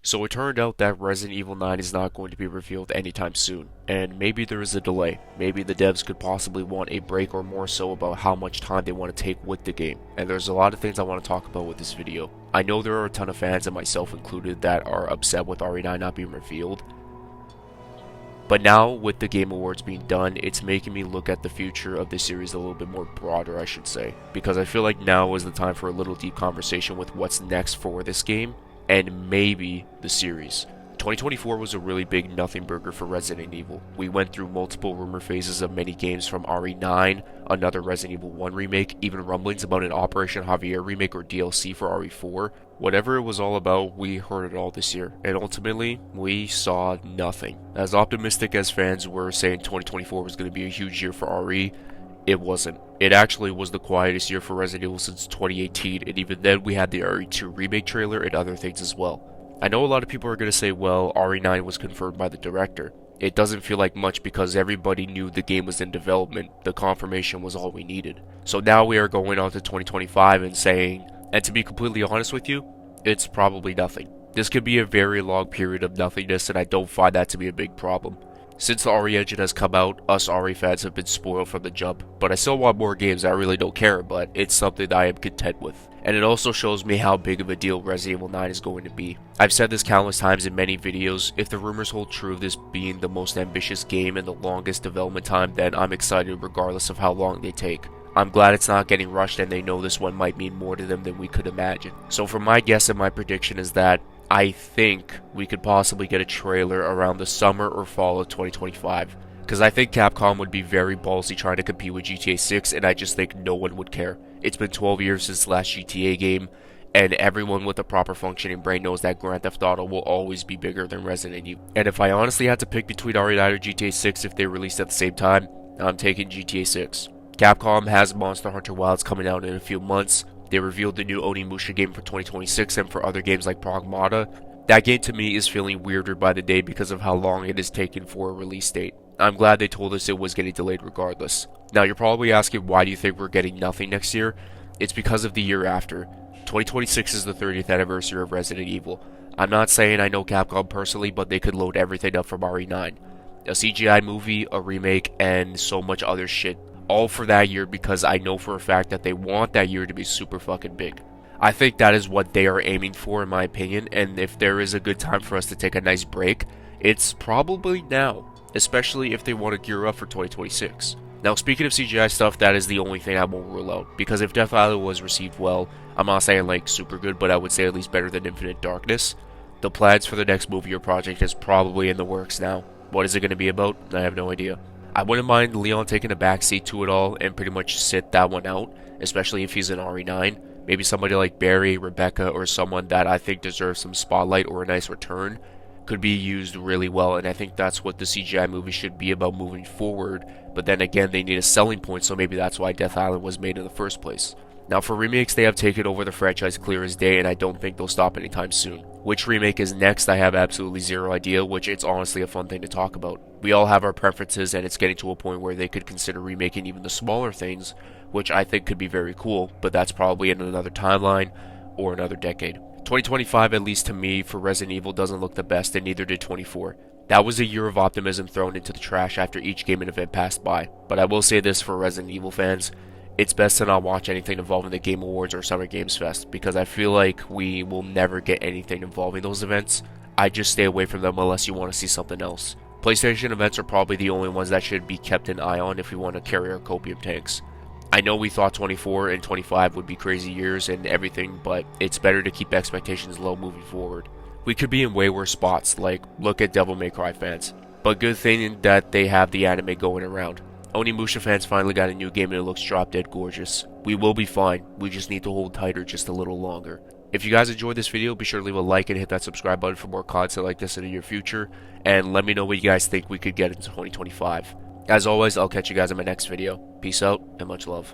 So it turned out that Resident Evil 9 is not going to be revealed anytime soon, and maybe there is a delay. Maybe the devs could possibly want a break or more so about how much time they want to take with the game, and there's a lot of things I want to talk about with this video. I know there are a ton of fans, and myself included, that are upset with RE9 not being revealed, but now with the Game Awards being done, it's making me look at the future of this series a little bit more broader, I should say, because I feel like now is the time for a little deep conversation with what's next for this game, and maybe the series. 2024 was a really big nothing burger for Resident Evil. We went through multiple rumor phases of many games from RE9, another Resident Evil 1 remake, even rumblings about an Operation Javier remake or DLC for RE4. Whatever it was all about, we heard it all this year, and ultimately, we saw nothing. As optimistic as fans were saying 2024 was going to be a huge year for RE, it wasn't. It actually was the quietest year for Resident Evil since 2018, and even then we had the RE2 remake trailer and other things as well. I know a lot of people are going to say, well, RE9 was confirmed by the director. It doesn't feel like much because everybody knew the game was in development. The confirmation was all we needed. So now we are going on to 2025 and saying, and to be completely honest with you, it's probably nothing. This could be a very long period of nothingness, and I don't find that to be a big problem. Since the RE engine has come out, us RE fans have been spoiled from the jump, but I still want more games. I really don't care, but it's something that I am content with. And it also shows me how big of a deal Resident Evil 9 is going to be. I've said this countless times in many videos, if the rumors hold true of this being the most ambitious game and the longest development time, then I'm excited regardless of how long they take. I'm glad it's not getting rushed and they know this one might mean more to them than we could imagine. So for my guess and my prediction is that I think we could possibly get a trailer around the summer or fall of 2025. Because I think Capcom would be very ballsy trying to compete with GTA 6, and I just think no one would care. It's been 12 years since the last GTA game, and everyone with a proper functioning brain knows that Grand Theft Auto will always be bigger than Resident Evil. And if I honestly had to pick between RE9 or GTA 6 if they released at the same time, I'm taking GTA 6. Capcom has Monster Hunter Wilds coming out in a few months. They revealed the new Onimusha game for 2026 and for other games like Pragmata. That game to me is feeling weirder by the day because of how long it is taking for a release date. I'm glad they told us it was getting delayed regardless. Now you're probably asking, why do you think we're getting nothing next year? It's because of the year after. 2026 is the 30th anniversary of Resident Evil. I'm not saying I know Capcom personally, but they could load everything up from RE9. A CGI movie, a remake, and so much other shit. All for that year because I know for a fact that they want that year to be super fucking big. I think that is what they are aiming for in my opinion, and if there is a good time for us to take a nice break, it's probably now, especially if they want to gear up for 2026. Now speaking of CGI stuff, that is the only thing I won't rule out, because if Death Island was received well, I'm not saying like super good, but I would say at least better than Infinite Darkness, the plans for the next movie or project is probably in the works now. What is it going to be about? I have no idea. I wouldn't mind Leon taking a backseat to it all and pretty much sit that one out, especially if he's in RE9. Maybe somebody like Barry, Rebecca, or someone that I think deserves some spotlight or a nice return could be used really well, and I think that's what the CGI movie should be about moving forward, but then again they need a selling point, so maybe that's why Death Island was made in the first place. Now for remakes, they have taken over the franchise clear as day, and I don't think they'll stop anytime soon. Which remake is next, I have absolutely zero idea, which it's honestly a fun thing to talk about. We all have our preferences, and it's getting to a point where they could consider remaking even the smaller things, which I think could be very cool, but that's probably in another timeline or another decade. 2025, at least to me, for Resident Evil doesn't look the best, and neither did 24. That was a year of optimism thrown into the trash after each game and event passed by, but I will say this for Resident Evil fans, it's best to not watch anything involving the Game Awards or Summer Games Fest, because I feel like we will never get anything involving those events. I just stay away from them unless you want to see something else. PlayStation events are probably the only ones that should be kept an eye on if we want to carry our copium tanks. I know we thought 24 and 25 would be crazy years and everything, but it's better to keep expectations low moving forward. We could be in way worse spots, like look at Devil May Cry fans. But good thing that they have the anime going around. Onimusha fans finally got a new game and it looks drop dead gorgeous. We will be fine, we just need to hold tighter just a little longer. If you guys enjoyed this video, be sure to leave a like and hit that subscribe button for more content like this in the near future, and let me know what you guys think we could get in 2025. As always, I'll catch you guys in my next video. Peace out, and much love.